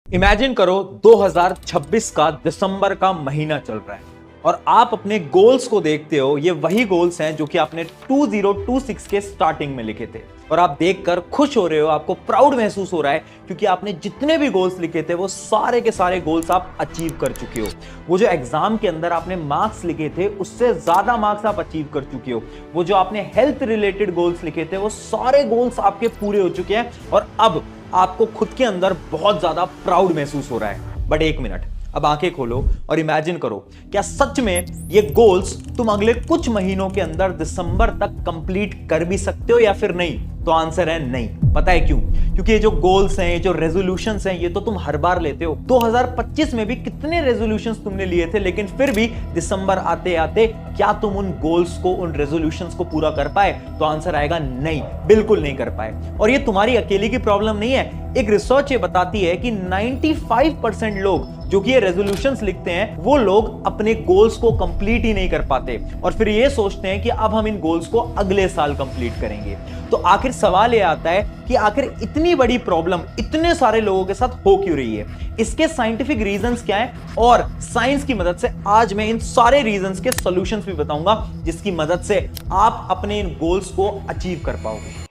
Imagine करो 2026 का दिसंबर का महीना चल रहा है और आप अपने गोल्स को देखते हो। ये वही गोल्स हैं जो कि आपने 2026 के स्टार्टिंग में लिखे थे और आप देखकर खुश हो रहे हो, आपको प्राउड महसूस हो रहा है क्योंकि आपने जितने भी गोल्स लिखे थे वो सारे के सारे गोल्स आप अचीव कर चुके हो। वो जो एग्जाम के अंदर आपने मार्क्स लिखे थे उससे ज्यादा मार्क्स आप अचीव कर चुके हो। वो जो आपने हेल्थ रिलेटेड गोल्स लिखे थे वो सारे गोल्स आपके पूरे हो चुके हैं और अब आपको खुद के अंदर बहुत ज्यादा प्राउड महसूस हो रहा है। बट एक मिनट, अब आंखें खोलो और इमेजिन करो, क्या सच में ये गोल्स तुम अगले कुछ महीनों के अंदर दिसंबर तक कंप्लीट कर भी सकते हो या फिर नहीं? तो आंसर है नहीं। पता है क्यों? क्योंकि ये जो गोल्स हैं, ये जो रेजोल्यूशंस हैं, ये तो तुम हर बार लेते हो। 2025 में भी कितने रेजोल्यूशंस तुमने लिए थे, लेकिन फिर भी दिसंबर आते आते क्या तुम उन गोल्स को, उन रेजोल्यूशंस को पूरा कर पाए? तो आंसर आएगा नहीं, बिल्कुल नहीं कर पाए। और ये तुम्हारी अकेले की प्रॉब्लम नहीं है। एक रिसर्च ये बताती है कि 95% लोग जो कि ये रेजोल्यूशंस लिखते हैं वो लोग अपने गोल्स को कंप्लीट ही नहीं कर पाते और फिर ये सोचते हैं कि अब हम इन गोल्स को अगले साल कंप्लीट करेंगे। तो आखिर सवाल ये आता है कि आखिर इतनी बड़ी प्रॉब्लम इतने सारे लोगों के साथ हो क्यों रही है? इसके साइंटिफिक रीजंस क्या हैं और साइंस की मदद से आज मैं इन सारे रीजंस के सॉल्यूशंस भी बताऊंगा जिसकी मदद से आप अपने इन गोल्स को अचीव कर पाओगे।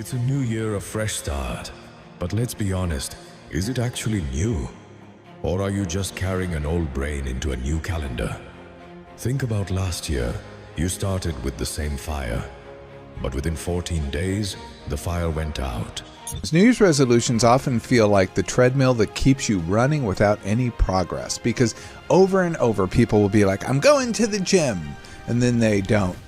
It's a new year, a fresh start. But let's be honest, is it actually new? Or are you just carrying an old brain into a new calendar? Think about last year. You started with the same fire. But within 14 days, the fire went out. New Year's resolutions often feel like the treadmill that keeps you running without any progress because over and over people will be like, I'm going to the gym, and then they don't.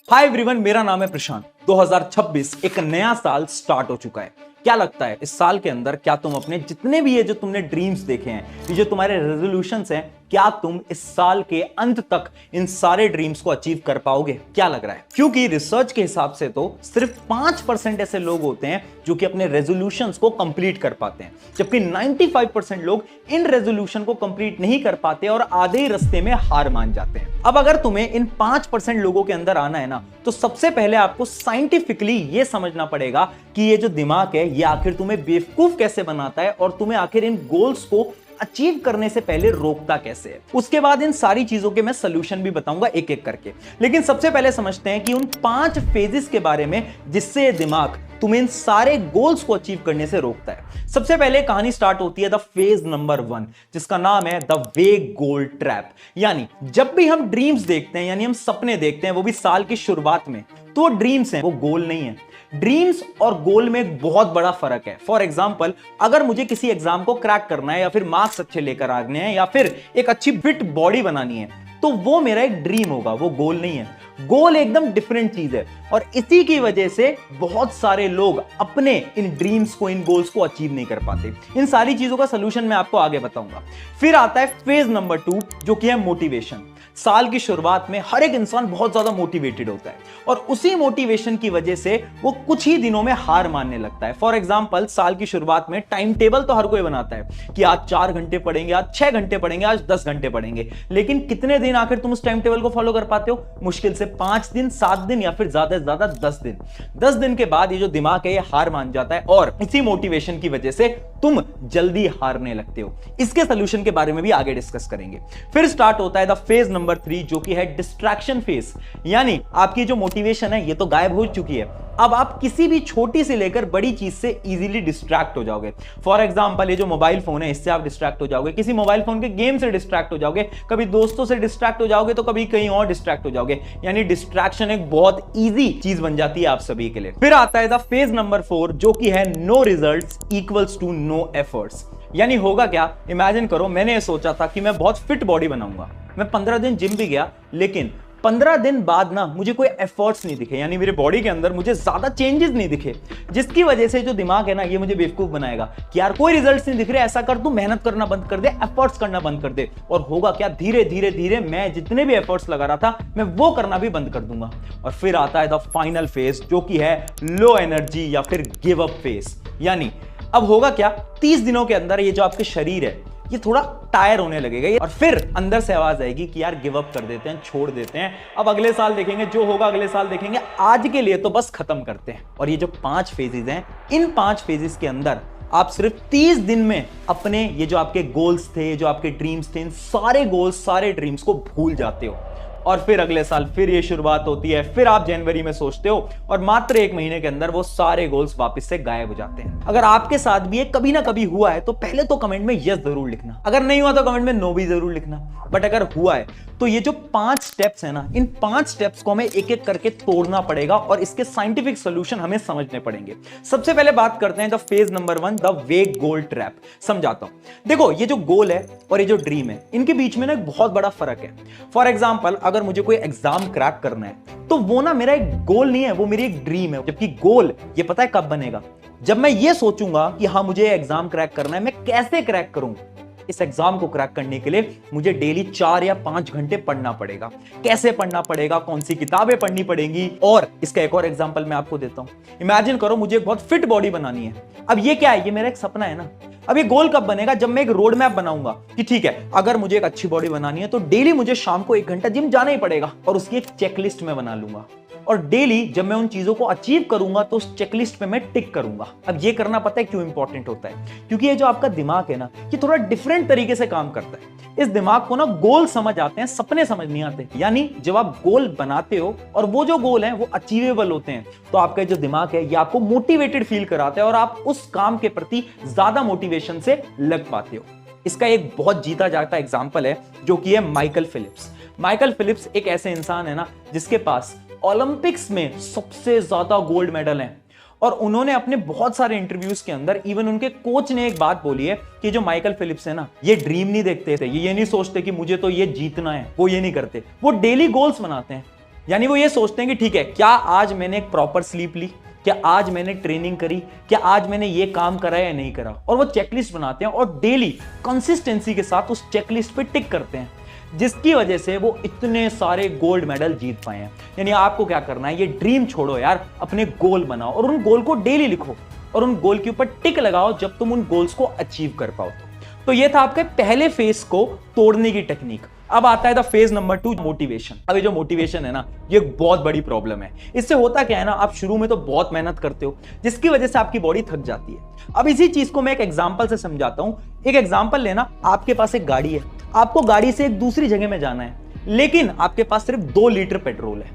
Hi everyone, मेरा नाम है प्रशांत। 2026 एक नया साल start हो चुका है। क्या लगता है इस साल के अंदर क्या तुम अपने जितने भी ये जो तुमने ड्रीम्स देखे हैं, ये जो तुम्हारे रेजोल्यूशंस हैं, क्या तुम इस साल के अंत तक इन सारे ड्रीम्स को अचीव कर पाओगे? क्या लग रहा है? क्योंकि रिसर्च के हिसाब से तो सिर्फ 5% ऐसे लोग होते हैं जो कि अपने रेजोल्यूशंस को कंप्लीट कर पाते हैं, जबकि 95% लोग इन रेजोल्यूशन को कंप्लीट नहीं कर पाते और आधे ही रास्ते में हार मान जाते हैं। अब अगर तुम्हें इन 5% लोगों के अंदर आना है ना, तो सबसे पहले आपको साइंटिफिकली ये समझना पड़ेगा कि ये जो दिमाग है ये आखिर तुम्हें बेवकूफ कैसे बनाता है और तुम्हें आखिर इन गोल्स को अचीव करने से पहले रोकता कैसे है। उसके बाद इन सारी चीजों के मैं सॉल्यूशन भी बताऊंगा एक एक करके। लेकिन सबसे पहले समझते हैं कि उन 5 फेजेस के बारे में जिससे ये दिमाग तुम्हें इन सारे गोल्स को अचीव करने से रोकता है। सबसे पहले कहानी स्टार्ट होती है द फेज नंबर 1, जिसका नाम है द वेग गोल ट्रैप। यानी जब भी हम ड्रीम्स देखते हैं, यानी हम सपने देखते हैं, वो भी साल की शुरुआत में, तो ड्रीम्स हैं, वो गोल नहीं है। ड्रीम्स और गोल में एक बहुत बड़ा फर्क है। फॉर एग्जाम्पल, अगर मुझे किसी एग्जाम को क्रैक करना है या फिर मार्क्स अच्छे लेकर आने हैं या फिर एक अच्छी फिट बॉडी बनानी है, तो वो मेरा एक ड्रीम होगा, वो गोल नहीं है। गोल एकदम डिफरेंट चीज है और इसी की वजह से बहुत सारे लोग अपने इन ड्रीम्स को, इन गोल्स को अचीव नहीं कर पाते। इन सारी चीजों का सलूशन मैं आपको आगे बताऊंगा। फिर आता है फेज नंबर 2, जो कि है मोटिवेशन। साल की शुरुआत में हर एक इंसान बहुत ज्यादा मोटिवेटेड होता है और उसी मोटिवेशन की वजह से वो कुछ ही दिनों में हार मानने लगता है। फॉर एग्जांपल, साल की शुरुआत में टाइम टेबल तो हर कोई बनाता है कि आज 4 घंटे पढ़ेंगे, आज 6 घंटे पढ़ेंगे, आज 10 घंटे पढ़ेंगे, लेकिन कितने दिन आखिर तुम उस टाइम टेबल को फॉलो कर पाते हो? मुश्किल से 5 दिन, 7 दिन या फिर ज्यादा से ज्यादा 10 दिन। 10 दिन के बाद ये जो दिमाग है ये हार मान जाता है और इसी मोटिवेशन की वजह से तुम जल्दी हारने लगते हो। इसके सोल्यूशन के बारे में भी आगे डिस्कस करेंगे। फिर स्टार्ट होता है द फेज नंबर 3, जो कि है डिस्ट्रैक्शन फेज। यानी आपकी जो मोटिवेशन है ये तो गायब हो चुकी है, अब आप किसी भी छोटी से लेकर बड़ी चीज से इजीली डिस्ट्रैक्ट हो जाओगे। फॉर एग्जांपल, ये जो मोबाइल फोन है इससे आप डिस्ट्रैक्ट हो जाओगे, किसी मोबाइल फोन के गेम से डिस्ट्रैक्ट हो जाओगे, कभी दोस्तों से डिस्ट्रैक्ट हो जाओगे तो कभी कहीं और डिस्ट्रैक्ट हो जाओगे। यानी डिस्ट्रैक्शन एक बहुत इजी चीज बन जाती है आप सभी के लिए। फिर आता है द फेज नंबर 4, जो कि है no results equals to no efforts. यानी होगा क्या? इमेजिन करो, मैंने ये सोचा था कि मैं बहुत फिट बॉडी बनाऊंगा, मैं 15 दिन जिम भी गया, लेकिन 15 दिन बाद ना मुझे कोई एफर्ट्स नहीं दिखे, यानी मेरे बॉडी के अंदर मुझे ज्यादा चेंजेस नहीं दिखे, जिसकी वजह से जो दिमाग है ना ये मुझे बेवकूफ बनाएगा कि यार कोई रिजल्ट्स नहीं दिख रहे, ऐसा कर तू मेहनत करना बंद कर दे, एफर्ट्स करना बंद कर दे। और होगा क्या? धीरे धीरे धीरे मैं जितने भी एफर्ट्स लगा रहा था मैं वो करना भी बंद कर दूंगा। और फिर आता है द फाइनल फेज, जो कि है लो एनर्जी या फिर गिव अप फेज। यानी अब होगा क्या? 30 दिनों के अंदर ये जो आपके शरीर है ये थोड़ा टायर होने लगेगा और फिर अंदर से आवाज आएगी कि यार गिव अप कर देते हैं, छोड़ देते हैं, अब अगले साल देखेंगे, जो होगा अगले साल देखेंगे, आज के लिए तो बस खत्म करते हैं। और ये जो 5 फेजेस हैं, इन 5 फेजेस के अंदर आप सिर्फ 30 दिन में अपने ये जो आपके गोल्स थे, जो आपके ड्रीम्स थे, इन सारे गोल्स, सारे ड्रीम्स को भूल जाते हो। और फिर अगले साल फिर ये शुरुआत होती है, फिर आप जनवरी में सोचते हो और मात्र 1 महीने के अंदर वो सारे गोल्स वापस से गायब हो जाते हैं। अगर आपके साथ भी ये कभी ना कभी हुआ है तो पहले तो कमेंट में यस जरूर लिखना, अगर नहीं हुआ तो कमेंट में नो भी जरूर लिखना। बट अगर हुआ है तो ये जो 5 स्टेप्स है ना, इन 5 स्टेप्स को हमें एक एक करके तोड़ना पड़ेगा और इसके साइंटिफिक सोल्यूशन हमें समझने पड़ेंगे। सबसे पहले बात करते हैं द फेज नंबर 1, द वेग गोल ट्रैप। समझाता हूं। देखो, ये जो गोल है और ये जो ड्रीम है, इनके बीच में ना एक बहुत बड़ा फर्क है। फॉर एग्जाम्पल, अगर मुझे कोई एग्जाम क्रैक करना है तो वो ना मेरा एक गोल नहीं है, वो मेरी एक ड्रीम है। जबकि गोल ये पता है कब बनेगा, जब मैं ये सोचूंगा कि हाँ मुझे एग्जाम क्रैक करना है, मैं कैसे क्रैक करूंगा। इस एग्जाम को क्रैक करने के लिए मुझे डेली 4 या 5 घंटे पढ़ना पड़ेगा। कैसे पढ़ना पड़ेगा, कौन सी किताबें पढ़नी पड़ेंगी। और इसका एक और एग्जांपल मैं आपको देता हूं। इमेजिन करो मुझे एक बहुत फिट बॉडी बनानी है। अब ये क्या है, ये मेरा एक सपना है ना। अब ये गोल कब बनेगा, जब मैं एक रोड मैप बनाऊंगा कि ठीक है, अगर मुझे एक अच्छी बॉडी बनानी है तो डेली मुझे शाम को 1 घंटा जिम जाना ही पड़ेगा और उसकी एक चेकलिस्ट में बना लूंगा। और डेली जब मैं उन चीजों को अचीव करूंगा तो उस चेकलिस्ट पे मैं टिक करूंगा। अब ये करना पता है क्यों इंपॉर्टेंट होता है, क्योंकि ये जो आपका दिमाग है ना, ये थोड़ा डिफरेंट तरीके से काम करता है। इस दिमाग को ना गोल समझ आते हैं, सपने समझ नहीं आते। यानी जब आप गोल बनाते हो और वो जो गोल हैं वो अचीवेबल होते हैं, तो आपका जो दिमाग है ये आपको मोटिवेटेड फील कराता है और आप उस काम के प्रति ज्यादा मोटिवेशन से लग पाते हो। इसका एक बहुत जीता जागता एग्जाम्पल है जो कि है माइकल फिलिप्स। माइकल फिलिप्स एक ऐसे इंसान है ना जिसके पास ओलंपिक्स में सबसे ज्यादा गोल्ड मेडल हैं। और उन्होंने अपने बहुत सारे इंटरव्यूज के अंदर, इवन उनके कोच ने एक बात बोली है कि जो माइकल फिलिप्स है ना, ये ड्रीम नहीं देखते थे, ये नहीं सोचते कि मुझे तो ये जीतना है, वो ये नहीं करते, वो डेली गोल्स बनाते हैं। यानी वो ये सोचते हैं कि ठीक है, क्या आज मैंने एक प्रॉपर स्लीप ली, क्या आज मैंने ट्रेनिंग करी, क्या आज मैंने ये काम करा या नहीं करा। और वो चेकलिस्ट बनाते हैं और डेली कंसिस्टेंसी के साथ उस चेकलिस्ट पे टिक करते हैं, जिसकी वजह से वो इतने सारे गोल्ड मेडल जीत पाए हैं। यानी आपको क्या करना है, ये ड्रीम छोड़ो यार, अपने गोल बनाओ और उन गोल को डेली लिखो और उन गोल के ऊपर टिक लगाओ जब तुम उन गोल्स को अचीव कर पाओ। तो ये था आपके पहले फेज को तोड़ने की टेक्निक। अब आता है द फेज नंबर 2, मोटिवेशन। अब ये जो मोटिवेशन है ना, ये एक बहुत बड़ी प्रॉब्लम है। इससे होता क्या है ना, आप शुरू में तो बहुत मेहनत करते हो जिसकी वजह से आपकी बॉडी थक जाती है। अब इसी चीज को मैं एक एग्जांपल से समझाता हूं। एक एग्जांपल लेना, आपके पास एक गाड़ी है, आपको गाड़ी से एक दूसरी जगह में जाना है, लेकिन आपके पास सिर्फ 2 लीटर पेट्रोल है।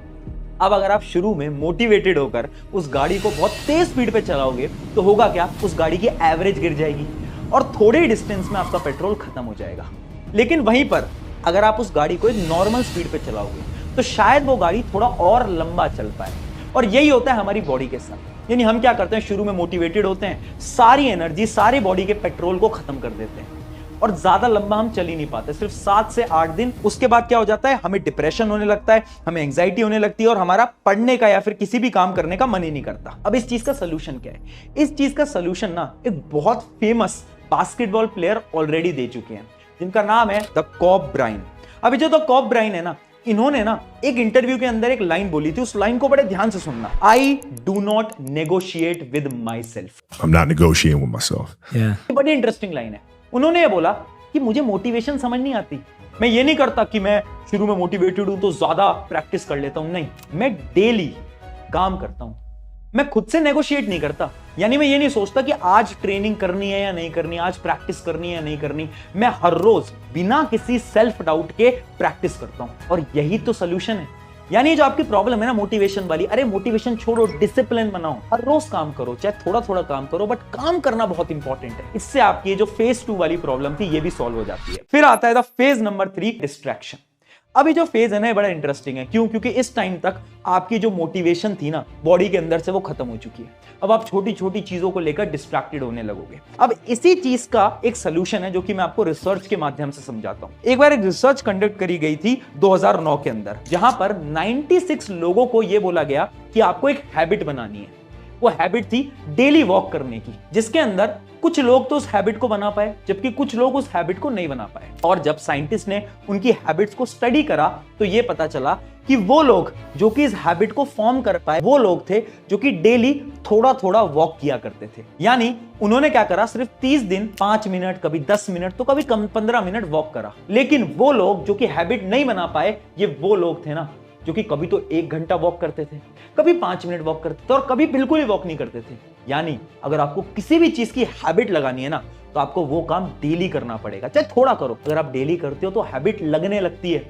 अब अगर आप शुरू में मोटिवेटेड होकर उस गाड़ी को बहुत तेज स्पीड पे चलाओगे तो होगा क्या, उस गाड़ी की एवरेज गिर जाएगी और थोड़े ही डिस्टेंस में आपका पेट्रोल खत्म हो जाएगा। लेकिन वहीं पर अगर आप उस गाड़ी को एक नॉर्मल स्पीड पे चलाओगे तो शायद वो गाड़ी थोड़ा और लंबा चल पाए। और यही होता है हमारी बॉडी के साथ। यानी हम क्या करते हैं, शुरू में मोटिवेटेड होते हैं, सारी एनर्जी, सारी बॉडी के पेट्रोल को खत्म कर देते हैं और ज्यादा लंबा हम चल ही नहीं पाते, सिर्फ 7 से 8 दिन। उसके बाद क्या हो जाता है, हमें डिप्रेशन होने लगता है, हमें एंजाइटी होने लगती है और हमारा पढ़ने का या फिर किसी भी काम करने का मन ही नहीं करता। अब इस चीज का सोल्यूशन क्या है? इस चीज का सोल्यूशन ना एक बहुत फेमस बास्केटबॉल प्लेयर ऑलरेडी दे चुके हैं, जिनका नाम है द कॉब ब्राइन। अभी जो द कॉब ब्राइन है ना, इन्होंने ना एक इंटरव्यू के अंदर एक लाइन बोली थी, उस लाइन को बड़े ध्यान से सुनना। I do not negotiate with my self. I'm not negotiating with myself. बड़ी इंटरेस्टिंग लाइन है। उन्होंने ये बोला कि मुझे मोटिवेशन समझ नहीं आती, मैं ये नहीं करता कि मैं शुरू में मोटिवेटेड हूं तो ज्यादा प्रैक्टिस कर लेता हूं, नहीं, मैं डेली काम करता हूं, मैं खुद से नेगोशिएट नहीं करता। यानी मैं ये नहीं सोचता कि आज ट्रेनिंग करनी है या नहीं करनी, आज प्रैक्टिस करनी है या नहीं करनी, मैं हर रोज बिना किसी सेल्फ डाउट के प्रैक्टिस करता हूं। और यही तो सोल्यूशन है। यानी जो आपकी प्रॉब्लम है ना मोटिवेशन वाली, अरे मोटिवेशन छोड़ो, डिसिप्लिन बनाओ, हर रोज काम करो, चाहे थोड़ा थोड़ा काम करो, बट काम करना बहुत इंपॉर्टेंट है। इससे आपकी ये जो फेज 2 वाली प्रॉब्लम थी ये भी सॉल्व हो जाती है। फिर आता है फेज नंबर 3, डिस्ट्रैक्शन। अभी जो फेज है ना बड़ा इंटरेस्टिंग है। क्यों? क्योंकि इस टाइम तक आपकी जो मोटिवेशन थी ना बॉडी के अंदर से, वो खत्म हो चुकी है। अब आप छोटी छोटी चीजों को लेकर डिस्ट्रैक्टेड होने लगोगे। अब इसी चीज का एक सोल्यूशन है जो कि मैं आपको रिसर्च के माध्यम से समझाता हूं। एक बार एक रिसर्च कंडक्ट करी गई थी 2009 के अंदर, जहां पर 96 लोगों को यह बोला गया कि आपको एक हैबिट बनानी है। वो हैबिट थी डेली वॉक करने की, जिसके अंदर कुछ लोग तो उस हैबिट को बना पाए जबकि कुछ लोग उस हैबिट को नहीं बना पाए। और जब साइंटिस्ट ने उनकी हैबिट्स को स्टडी करा तो ये पता चला कि वो लोग जो कि इस हैबिट को फॉर्म कर पाए वो लोग थे जो कि डेली थोड़ा थोड़ा वॉक किया करते थे। यानी उन्होंने क्या करा, सिर्फ 30 दिन 5 मिनट, कभी 10 मिनट, तो कभी कम 15 मिनट वॉक करा। लेकिन वो लोग जो कि हैबिट नहीं बना पाए, ये वो लोग थे ना जो कि कभी तो 1 घंटा वॉक करते थे, कभी 5 मिनट वॉक करते थे और कभी बिल्कुल ही वॉक नहीं करते थे। यानी अगर आपको किसी भी चीज की हैबिट लगानी है ना तो आपको वो काम डेली करना पड़ेगा, चाहे थोड़ा करो। अगर आप डेली करते हो तो हैबिट लगने लगती है।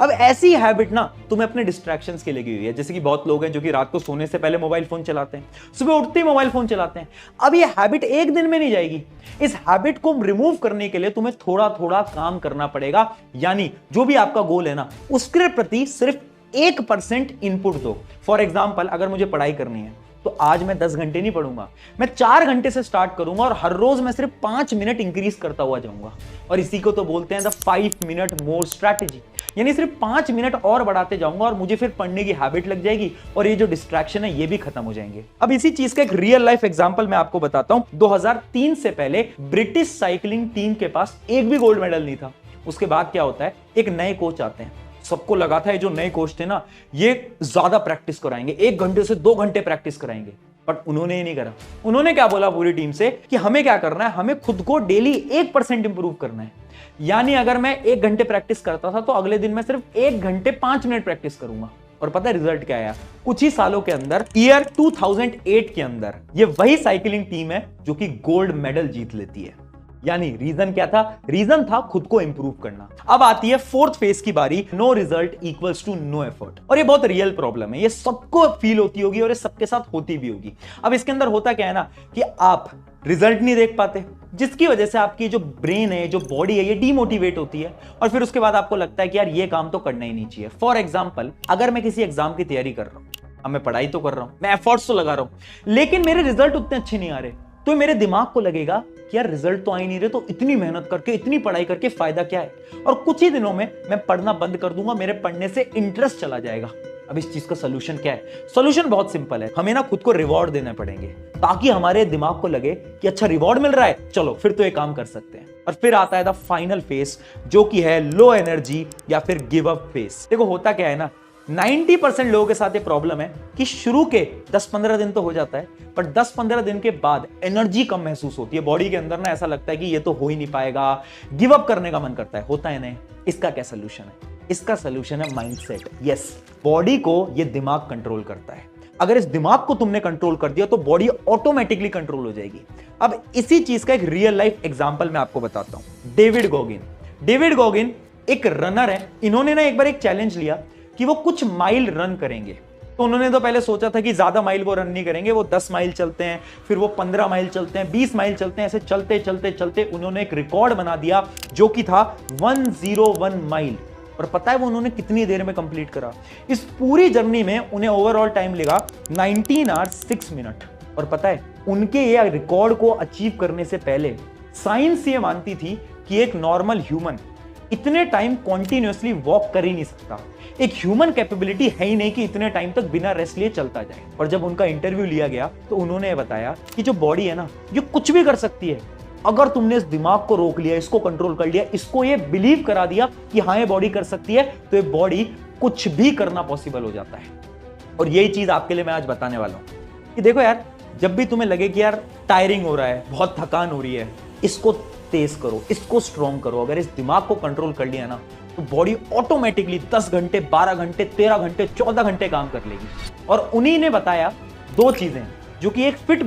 अब ऐसी हैबिट ना तुम्हें अपने डिस्ट्रैक्शंस के लगी हुई है, जैसे कि बहुत लोग हैं जो कि रात को सोने से पहले मोबाइल फोन चलाते हैं, सुबह उठते ही मोबाइल फोन चलाते हैं। अब ये हैबिट एक दिन में नहीं जाएगी। इस हैबिट को रिमूव करने के लिए तुम्हें थोड़ा थोड़ा काम करना पड़ेगा। यानी जो भी आपका गोल है ना उसके प्रति सिर्फ 1% इनपुट दो। फॉर एग्जाम्पल, अगर मुझे पढ़ाई करनी है तो आज मैं 10 घंटे नहीं पढ़ूंगा, मैं 4 घंटे से स्टार्ट करूंगा और हर रोज मैं सिर्फ 5 मिनट इंक्रीज करता हुआ जाऊंगा। और इसी को तो बोलते हैं द 5 मिनट मोर स्ट्रैटेजी। यानी सिर्फ 5 मिनट और बढ़ाते जाऊंगा और मुझे फिर पढ़ने की हैबिट लग जाएगी और ये जो डिस्ट्रैक्शन है ये भी खत्म हो जाएंगे। अब इसी चीज का एक रियल लाइफ एग्जांपल मैं आपको बताता हूं। 2003 से पहले ब्रिटिश साइकिलिंग टीम के पास एक भी गोल्ड मेडल नहीं था। उसके बाद क्या होता है, एक नए कोच आते हैं। सबको लगा था ये जो नए कोच थे ना ये ज्यादा प्रैक्टिस कराएंगे, 1 घंटे से 2 घंटे प्रैक्टिस कराएंगे, बट उन्होंने ही नहीं करा। उन्होंने क्या बोला पूरी टीम से कि हमें क्या करना है, हमें खुद को डेली 1% इंप्रूव करना है। यानी अगर मैं 1 घंटे प्रैक्टिस करता था तो अगले दिन मैं सिर्फ 1 घंटे 5 मिनट प्रैक्टिस करूंगा। और पता है रिजल्ट क्या आया? कुछ ही सालों के अंदर, ईयर 2008 के अंदर, ये वही साइकिलिंग टीम है जो कि गोल्ड मेडल जीत लेती है। यानी रीजन क्या था? रीजन था खुद को इंप्रूव करना। अब आती है 4th फेज की बारी, no result equals to no effort. और ये बहुत रियल प्रॉब्लम है, ये सबको फील होती होगी और ये सबके साथ होती भी होगी। अब इसके अंदर होता क्या है ना कि आप रिजल्ट नहीं देख पाते, जिसकी वजह से आपकी जो ब्रेन है, जो बॉडी है, ये डीमोटिवेट होती है और फिर उसके बाद आपको लगता है कि यार ये काम तो करना ही नहीं चाहिए। फॉर एग्जाम्पल, अगर मैं किसी एग्जाम की तैयारी कर रहा हूं, अब मैं पढ़ाई तो कर रहा हूं, मैं एफर्ट्स तो लगा रहा हूं, लेकिन मेरे रिजल्ट उतने अच्छे नहीं आ रहे, तो मेरे दिमाग को लगेगा कि यार रिजल्ट तो आ ही नहीं रहे, तो इतनी मेहनत करके, इतनी पढ़ाई करके फायदा क्या है? और कुछ ही दिनों में मैं पढ़ना बंद कर दूंगा, मेरे पढ़ने से इंटरेस्ट चला जाएगा। अब इस चीज का सोल्यूशन क्या है? सोल्यूशन बहुत सिंपल है, हमें ना खुद को रिवॉर्ड देने पड़ेंगे ताकि हमारे दिमाग को लगे कि अच्छा रिवॉर्ड मिल रहा है, चलो फिर तो ये काम कर सकते हैं। और फिर आता है द फाइनल फेज जो कि है लो एनर्जी या फिर गिव अप फेज। देखो होता क्या है ना, 90% लोगों के साथ ये प्रॉब्लम है कि शुरू के 10-15 दिन तो हो जाता है, पर 10-15 दिन के बाद एनर्जी कम महसूस होती है बॉडी के अंदर ना, ऐसा लगता है कि ये तो हो ही नहीं पाएगा, गिव अप करने का मन करता है, होता है नहीं। इसका क्या सोल्यूशन है? इसका सोल्यूशन है माइंडसेट। यस, बॉडी को ये दिमाग कंट्रोल करता है। अगर इस दिमाग को तुमने कंट्रोल कर दिया तो बॉडी ऑटोमेटिकली कंट्रोल हो जाएगी। अब इसी चीज का एक रियल लाइफ एग्जांपल मैं आपको बताता हूं। डेविड गोगिन एक रनर है। इन्होंने ना एक बार एक चैलेंज लिया कि वो कुछ माइल रन करेंगे। तो उन्होंने तो पहले सोचा था कि ज्यादा माइल वो रन नहीं करेंगे, वो 10 माइल चलते हैं, फिर वो 15 माइल चलते हैं, 20 माइल चलते हैं। ऐसे चलते चलते चलते उन्होंने एक रिकॉर्ड बना दिया जो कि था 101 माइल। और पता है वो उन्होंने कितनी देर में कंप्लीट करा? इस पूरी जर्नी में उन्हें ओवरऑल टाइम लगा 19 आवर्स 6 मिनट। और पता है उनके ये रिकॉर्ड को अचीव करने से पहले साइंस ये मानती थी कि एक नॉर्मल ह्यूमन इतने टाइम कॉन्टिन्यूअसली वॉक कर ही नहीं सकता। एक ह्यूमन कैपेबिलिटी है ही नहीं कि इतने टाइम तक बिना रेस्ट लिए चलता जाए। और जब उनका इंटरव्यू लिया गया तो उन्होंने बताया कि जो बॉडी है ना ये कुछ भी कर सकती है अगर तुमने इस दिमाग को रोक लिया, इसको कंट्रोल कर लिया, इसको ये बिलीव करा दिया कि हाँ ये बॉडी कर सकती है, तो ये बॉडी कुछ भी करना पॉसिबल हो जाता है। और यही चीज आपके लिए मैं आज बताने वाला हूं कि देखो यार, जब भी तुम्हें लगे कि यार टायरिंग हो रहा है, बहुत थकान हो रही है, इसको तेज करो, इसको स्ट्रॉन्ग करो। अगर इस दिमाग को कंट्रोल कर लिया ना तो बॉडी ऑटोमेटिकली 10 घंटे, 12 घंटे, 13 घंटे, 14 घंटे काम कर लेगी। और उन्हीं ने बताया 2 चीजें जो कि एक फिट